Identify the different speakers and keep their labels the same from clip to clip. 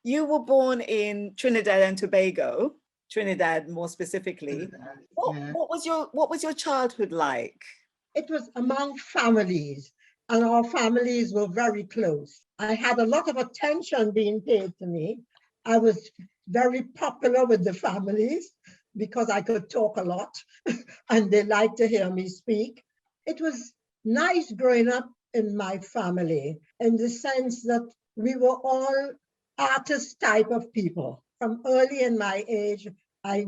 Speaker 1: You were born in Trinidad and Tobago, Trinidad more specifically. What was your childhood like?
Speaker 2: It was among families, and our families were very close. I had a lot of attention being paid to me. I was very popular with the families because I could talk a lot and they liked to hear me speak. It was nice growing up in my family in the sense that we were all artist type of people. From early in my age, I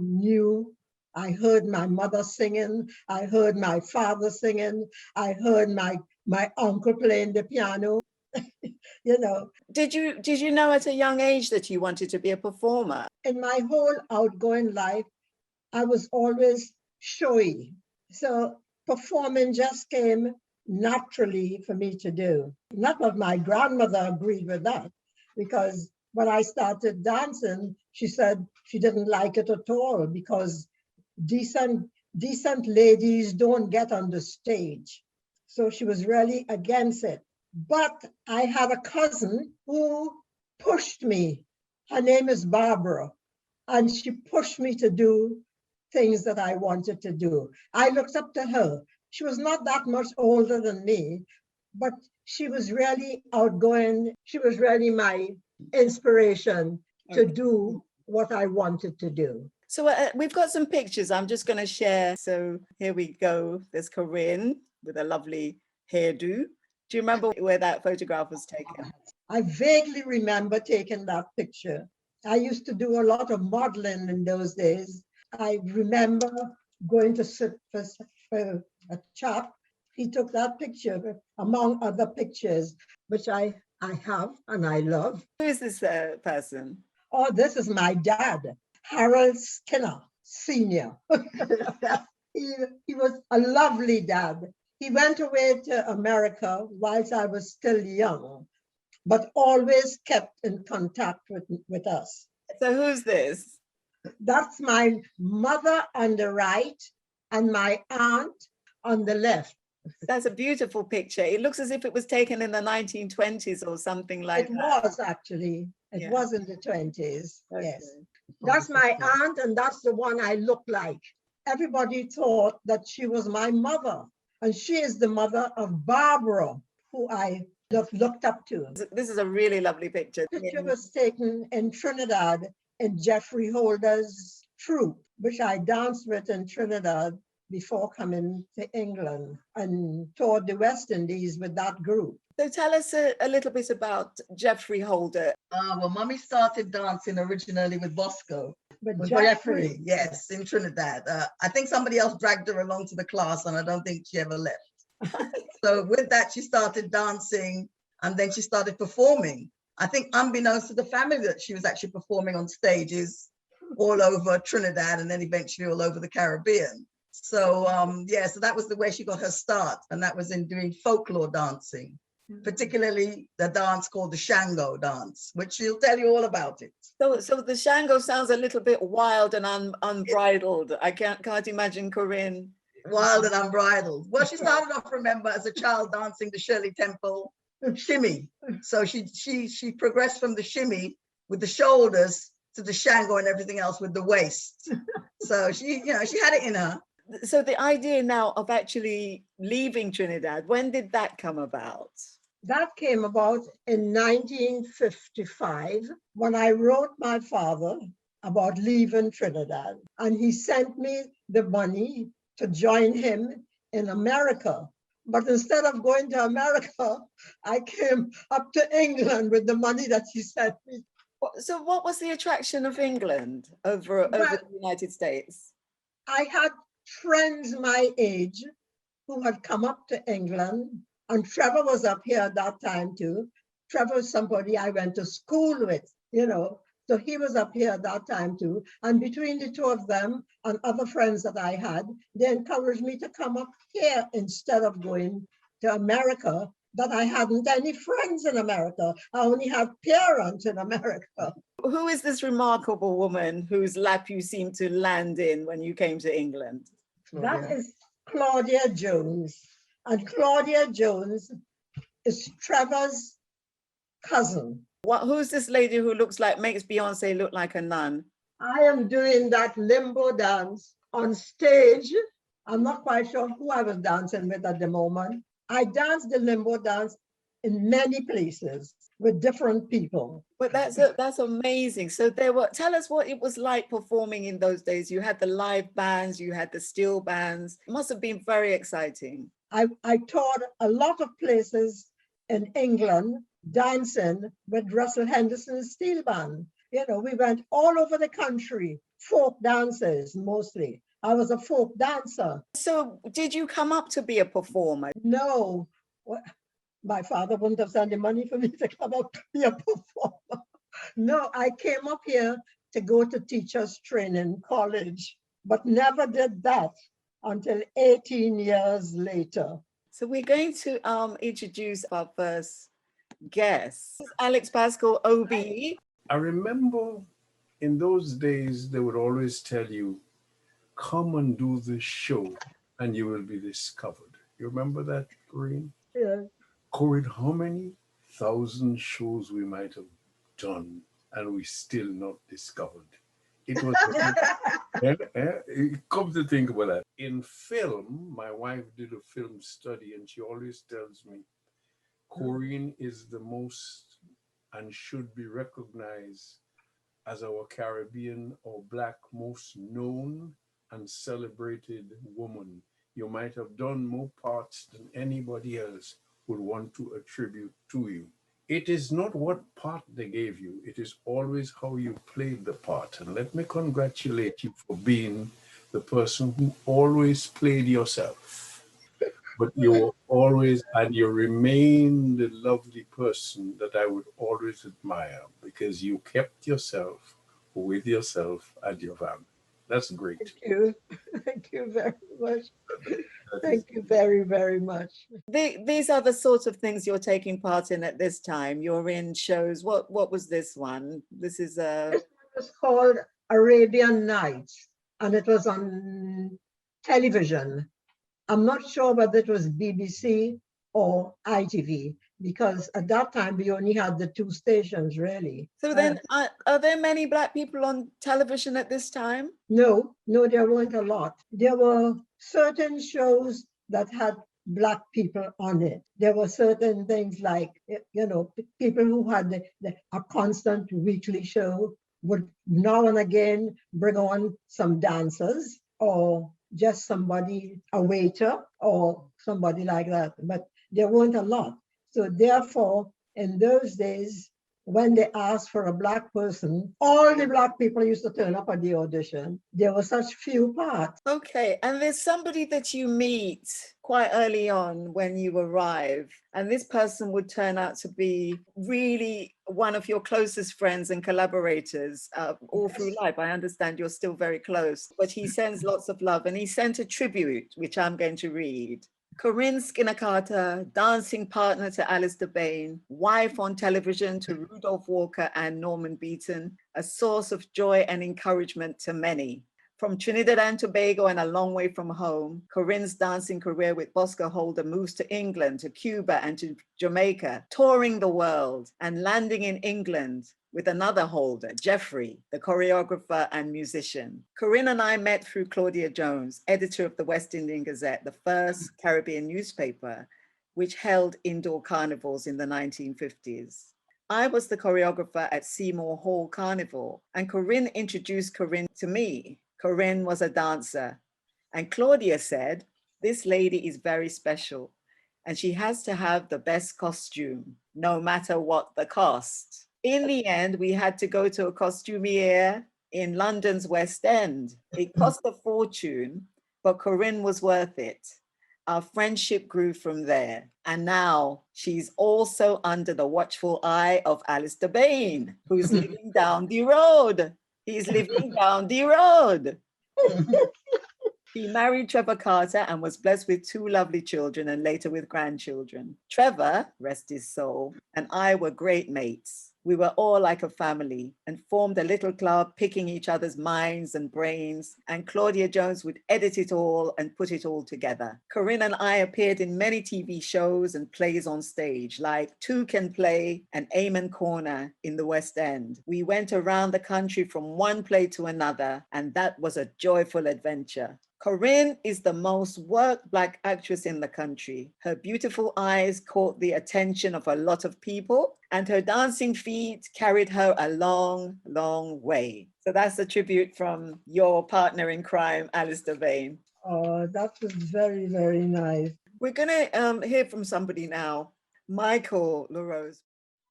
Speaker 2: heard my mother singing, I heard my father singing, I heard my uncle playing the piano. You know.
Speaker 1: Did you know at a young age that you wanted to be a performer?
Speaker 2: In my whole outgoing life, I was always showy. So performing just came naturally for me to do. Not that my grandmother agreed with that, because when I started dancing, she said she didn't like it at all because decent ladies don't get on the stage. So she was really against it. But I had a cousin who pushed me. Her name is Barbara, and she pushed me to do things that I wanted to do. I looked up to her. She was not that much older than me, but she was really outgoing. She was really my inspiration to do what I wanted to do.
Speaker 1: So we've got some pictures I'm just going to share. So here we go. There's Corinne with a lovely hairdo. Do you remember where that photograph was taken?
Speaker 2: I vaguely remember taking that picture. I used to do a lot of modeling in those days. I remember going to sit for a chap. He took that picture among other pictures, which I have and I love.
Speaker 1: Who is this person?
Speaker 2: Oh, this is my dad, Harold Skinner, Sr. He was a lovely dad. He went away to America whilst I was still young, but always kept in contact with us.
Speaker 1: So who's this?
Speaker 2: That's my mother on the right and my aunt on the left.
Speaker 1: That's a beautiful picture. It looks as if it was taken in the 1920s or something like that.
Speaker 2: It was actually. It was in the 20s,
Speaker 1: okay.
Speaker 2: Yes. That's my aunt and that's the one I look like. Everybody thought that she was my mother. And she is the mother of Barbara, who I looked up to.
Speaker 1: This is a really lovely picture.
Speaker 2: The picture was taken in Trinidad in Jeffrey Holder's troupe, which I danced with in Trinidad before coming to England and toured the West Indies with that group.
Speaker 1: So tell us a little bit about Jeffrey Holder.
Speaker 3: Well, Mommy started dancing originally with Bosco.
Speaker 2: With Jeffrey.
Speaker 3: Yes, in Trinidad. I think somebody else dragged her along to the class and I don't think she ever left. So with that, she started dancing and then she started performing. I think unbeknownst to the family that she was actually performing on stages all over Trinidad and then eventually all over the Caribbean. So so that was the way she got her start, and that was in doing folklore dancing, particularly the dance called the Shango dance, which she'll tell you all about it.
Speaker 1: So the Shango sounds a little bit wild and unbridled. I can't imagine Corinne.
Speaker 3: Wild and unbridled. Well, she started off, remember, as a child dancing the Shirley Temple shimmy. So she progressed from the shimmy with the shoulders to the Shango and everything else with the waist. So she had it in her.
Speaker 1: So the idea now of actually leaving Trinidad, when did that come about?
Speaker 2: That came about in 1955 when I wrote my father about leaving Trinidad, and he sent me the money to join him in America. But instead of going to America, I came up to England with the money that he sent me.
Speaker 1: So what was the attraction of England over the United States?
Speaker 2: I had friends my age who had come up to England, and Trevor was up here at that time too. Trevor was somebody I went to school with, so he was up here at that time too. And between the two of them and other friends that I had, they encouraged me to come up here instead of going to America, that I hadn't any friends in America. I only had parents in America.
Speaker 1: Who is this remarkable woman whose lap you seem to land in when you came to England?
Speaker 2: That is Claudia Jones. And Claudia Jones is Trevor's cousin.
Speaker 1: Who's this lady who makes Beyonce look like a nun?
Speaker 2: I am doing that limbo dance on stage. I'm not quite sure who I was dancing with at the moment. I danced the limbo dance in many places with different people.
Speaker 1: But that's amazing. So tell us what it was like performing in those days. You had the live bands, you had the steel bands. It must have been very exciting.
Speaker 2: I taught a lot of places in England dancing with Russell Henderson's steel band. You know, we went all over the country, folk dances mostly. I was a folk dancer.
Speaker 1: So did you come up to be a performer?
Speaker 2: No, my father wouldn't have sent the money for me to come up to be a performer. No, I came up here to go to teachers training college, but never did that until 18 years later.
Speaker 1: So we're going to introduce our first guest, ALEX PASCALL, OBE.
Speaker 4: I remember in those days, they would always tell you, come and do this show and you will be discovered. You remember that, Corinne?
Speaker 2: Yeah.
Speaker 4: Corinne, how many thousand shows we might have done and we still not discovered? It was, come to think about that. In film, my wife did a film study and she always tells me, Corinne is the most and should be recognized as our Caribbean or Black most known and celebrated woman. You might have done more parts than anybody else would want to attribute to you. It is not what part they gave you, it is always how you played the part. And let me congratulate you for being the person who always played yourself. But you were always, and you remain the lovely person that I would always admire because you kept yourself with yourself and your family. That's great.
Speaker 2: Thank you. Thank you very much. Thank you very, very much.
Speaker 1: These are the sorts of things you're taking part in at this time. You're in shows. What was this one? This is
Speaker 2: This was called Arabian Nights, and it was on television. I'm not sure whether it was BBC or ITV, because at that time we only had the two stations, really.
Speaker 1: So then, are there many Black people on television at this time?
Speaker 2: No, there weren't a lot. There were certain shows that had Black people on it. There were certain things like, you know, people who had a constant weekly show would now and again bring on some dancers or just somebody, a waiter or somebody like that, but there weren't a lot. So therefore, in those days, when they asked for a Black person, all the Black people used to turn up at the audition. There were such few parts.
Speaker 1: Okay, and there's somebody that you meet quite early on when you arrive, and this person would turn out to be really one of your closest friends and collaborators all through life. I understand you're still very close, but he sends lots of love, and he sent a tribute, which I'm going to read. CORINNE SKINNER CARTER, dancing partner to ALISTAIR BAIN, wife on television to Rudolph Walker and Norman Beaton, a source of joy and encouragement to many. From Trinidad and Tobago and a long way from home, CORINNE's dancing career with Bosco Holder moves to England, to Cuba and to Jamaica, touring the world and landing in England with another Holder, Jeffrey, the choreographer and musician. CORINNE and I met through Claudia Jones, editor of the West Indian Gazette, the first Caribbean newspaper, which held indoor carnivals in the 1950s. I was the choreographer at Seymour Hall Carnival, and CORINNE introduced CORINNE to me. CORINNE was a dancer, and Claudia said, this lady is very special, and she has to have the best costume, no matter what the cost. In the end, we had to go to a costumier in London's West End. It cost a fortune, but CORINNE was worth it. Our friendship grew from there. And now she's also under the watchful eye of ALISTAIR BAIN, who's living down the road. He's living down the road. He married Trevor Carter and was blessed with 2 lovely children and later with grandchildren. Trevor, rest his soul, and I were great mates. We were all like a family and formed a little club, picking each other's minds and brains, and Claudia Jones would edit it all and put it all together. Corinne and I appeared in many TV shows and plays on stage, like Two Can Play and Amen Corner in the West End. We went around the country from one play to another, and that was a joyful adventure. Corinne is the most worked Black actress in the country. Her beautiful eyes caught the attention of a lot of people, and her dancing feet carried her a long, long way. So that's a tribute from your partner in crime, Alistair Bain.
Speaker 2: Oh, that was very, very nice.
Speaker 1: We're going to hear from somebody now. Michael LaRose.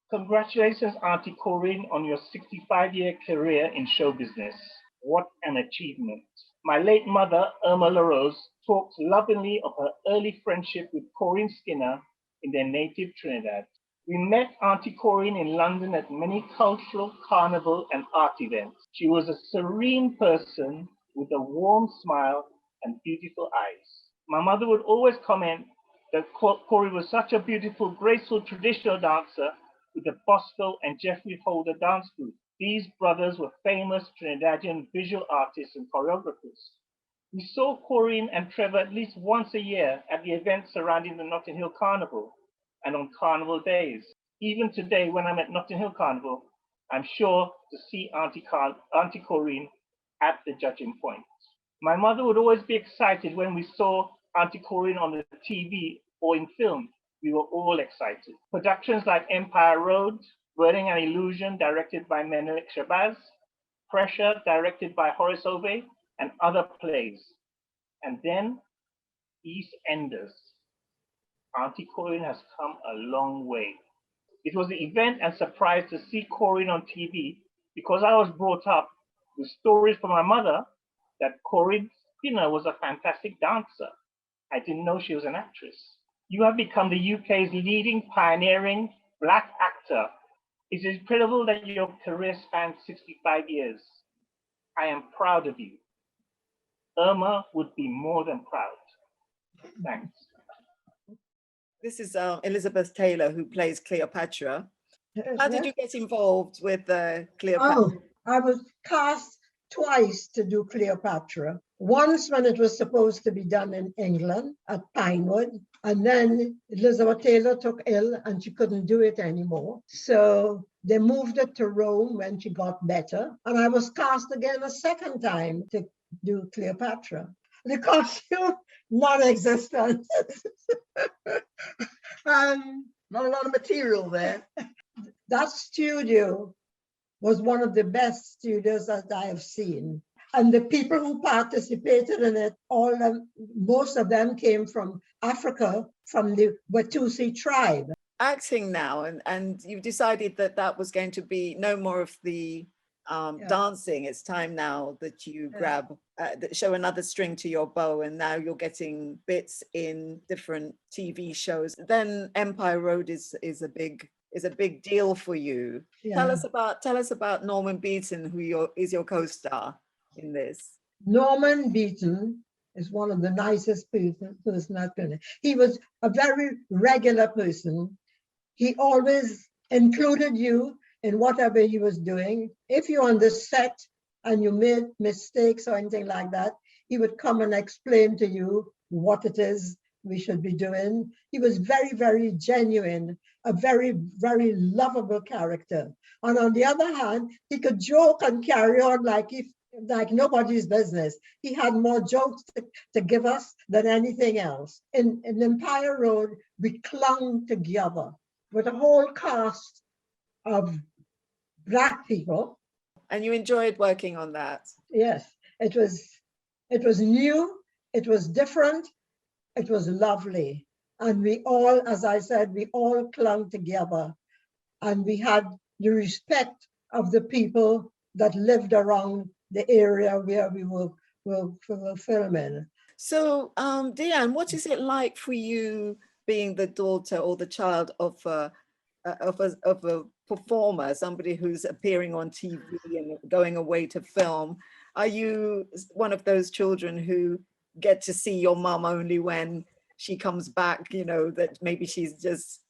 Speaker 5: Congratulations, Auntie Corinne, on your 65-year career in show business. What an achievement. My late mother, Irma LaRose, talks lovingly of her early friendship with Corinne Skinner in their native Trinidad. We met Auntie Corinne in London at many cultural, carnival, and art events. She was a serene person with a warm smile and beautiful eyes. My mother would always comment that Corrie was such a beautiful, graceful, traditional dancer with the Bosco and Jeffrey Holder dance group. These brothers were famous Trinidadian visual artists and choreographers. We saw Corinne and Trevor at least once a year at the events surrounding the Notting Hill Carnival and on carnival days. Even today, when I'm at Notting Hill Carnival, I'm sure to see Auntie Corinne at the judging point. My mother would always be excited when we saw Auntie Corinne on the TV or in film. We were all excited. Productions like Empire Road, Burning an Illusion, directed by Menelik Shabazz, Pressure, directed by Horace Ove, and other plays. And then Eastenders. Auntie Corinne has come a long way. It was the event and surprise to see Corinne on TV because I was brought up with stories from my mother that Corinne Skinner was a fantastic dancer. I didn't know she was an actress. You have become the UK's leading pioneering Black actor. It's incredible that your career spans 65 years. I am proud of you. Irma would be more than proud. Thanks.
Speaker 1: This is Elizabeth Taylor, who plays Cleopatra. How did you get involved with Cleopatra?
Speaker 2: Oh, I was cast twice to do Cleopatra. Once when it was supposed to be done in England at Pinewood, and then Elizabeth Taylor took ill and she couldn't do it anymore. So they moved it to Rome when she got better. And I was cast again a second time to do Cleopatra. The costume, non-existent.
Speaker 3: Not a lot of material there.
Speaker 2: That studio was one of the best studios that I have seen. And the people who participated in it, most of them came from Africa, from the Watusi tribe.
Speaker 1: Acting now, and you've decided that that was going to be no more of the dancing. It's time now that you show another string to your bow, and now you're getting bits in different TV shows. Then Empire Road is a big deal for you. Yeah. Tell us about Norman Beaton, who is your co-star in this.
Speaker 2: Norman Beaton is one of the nicest person I've been. He was a very regular person. He always included you in whatever he was doing. If you're on the set and you made mistakes or anything like that, he would come and explain to you what it is we should be doing. He was very, very genuine, a very, very lovable character. And on the other hand, he could joke and carry on like nobody's business. He had more jokes to give us than anything else. In Empire Road, we clung together with a whole cast of Black people.
Speaker 1: And you enjoyed working on that?
Speaker 2: Yes, it was new, it was different, it was lovely. And we all, as I said, we all clung together. And we had the respect of the people that lived around the area where we were filming. So,
Speaker 1: Deanne, what is it like for you being the daughter or the child of a performer, somebody who's appearing on TV and going away to film? Are you one of those children who get to see your mum only when she comes back, that maybe she's just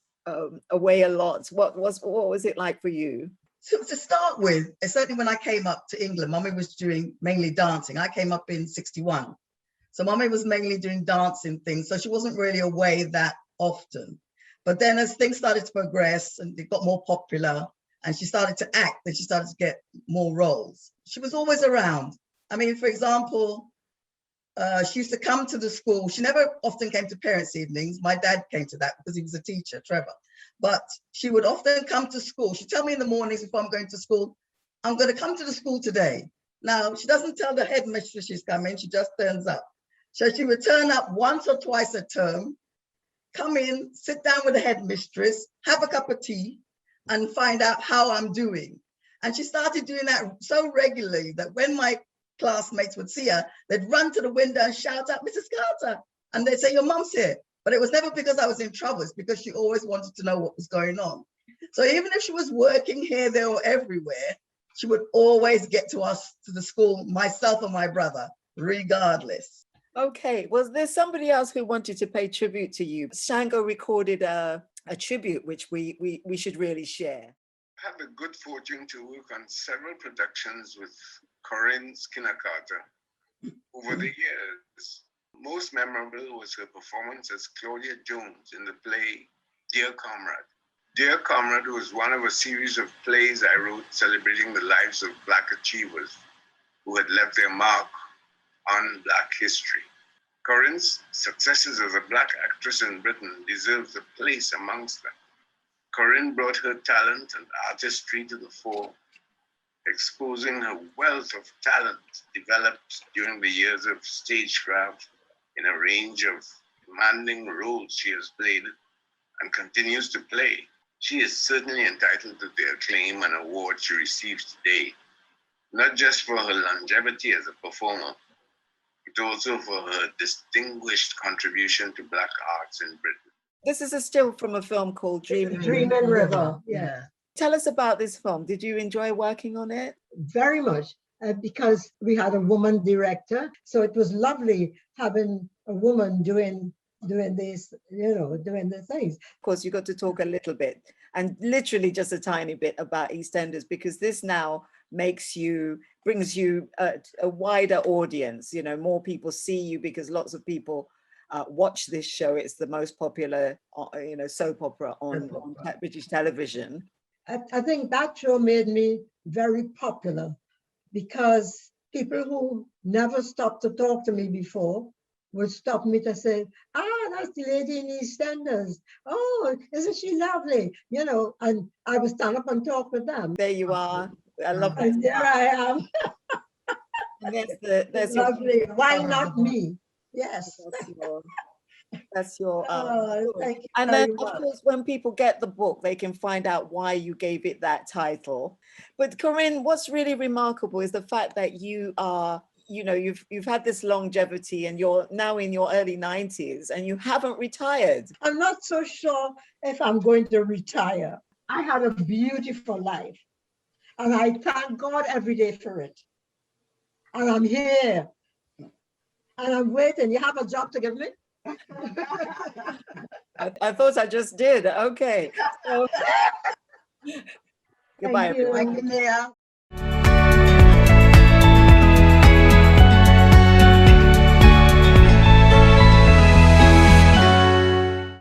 Speaker 1: away a lot. What was it like for you?
Speaker 3: So to start with, certainly when I came up to England, Mummy was doing mainly dancing. I came up in 61. So Mummy was mainly doing dancing things. So she wasn't really away that often. But then as things started to progress and it got more popular and she started to act, then she started to get more roles. She was always around. I mean, for example, she used to come to the school. She never often came to parents' evenings. My dad came to that because he was a teacher, Trevor. But she would often come to school. She'd tell me in the mornings before I'm going to school, I'm going to come to the school today. Now, she doesn't tell the headmistress she's coming. She just turns up. So she would turn up once or twice a term, come in, sit down with the headmistress, have a cup of tea, and find out how I'm doing. And she started doing that so regularly that when my classmates would see her, they'd run to the window and shout out, Mrs. Carter. And they'd say, your mum's here. But it was never because I was in trouble. It's because she always wanted to know what was going on. So even if she was working here, there, or everywhere, she would always get to us, to the school, myself and my brother, regardless.
Speaker 1: Okay, well, there's somebody else who wanted to pay tribute to you. Shango recorded a tribute, which we should really share.
Speaker 6: I had the good fortune to work on several productions with Corinne Skinner Carter over the years. Most memorable was her performance as Claudia Jones in the play Dear Comrade. Dear Comrade was one of a series of plays I wrote celebrating the lives of Black achievers who had left their mark on Black history. Corinne's successes as a Black actress in Britain deserves a place amongst them. Corinne brought her talent and artistry to the fore, exposing her wealth of talent developed during the years of stagecraft in a range of demanding roles she has played and continues to play. She is certainly entitled to the acclaim and award she receives today, not just for her longevity as a performer, but also for her distinguished contribution to Black arts in Britain.
Speaker 1: This is a still from a film called Dreaming
Speaker 2: River. Yeah,
Speaker 1: Tell us about this film. Did you enjoy working on it?
Speaker 2: very much. Because we had a woman director, so it was lovely having a woman doing this, doing the things.
Speaker 1: Of course, you got to talk a little bit, and literally just a tiny bit, about Eastenders, because this now brings you a wider audience. More people see you because lots of people watch this show. It's the most popular, soap opera on British television.
Speaker 2: I think that show made me very popular because people who never stopped to talk to me before would stop me to say, that's the lady in Eastenders. Oh, isn't she lovely? And I would stand up and talk with them.
Speaker 1: There you are. I love that.
Speaker 2: And there I am.
Speaker 1: And there's
Speaker 2: lovely. Why not me? Yes.
Speaker 1: That's your
Speaker 2: thank you
Speaker 1: and
Speaker 2: very
Speaker 1: then
Speaker 2: much.
Speaker 1: of course when people get the book they can find out why you gave it that title. But Corinne, what's really remarkable is the fact that you are, you've had this longevity and you're now in your early 90s and you haven't retired.
Speaker 2: I'm not so sure if I'm going to retire. I had a beautiful life and I thank God every day for it. And I'm here and I'm waiting. You have a job to give me?
Speaker 1: I thought I just did. Okay. So, goodbye.
Speaker 2: Thank you.
Speaker 3: Thank you, Nia.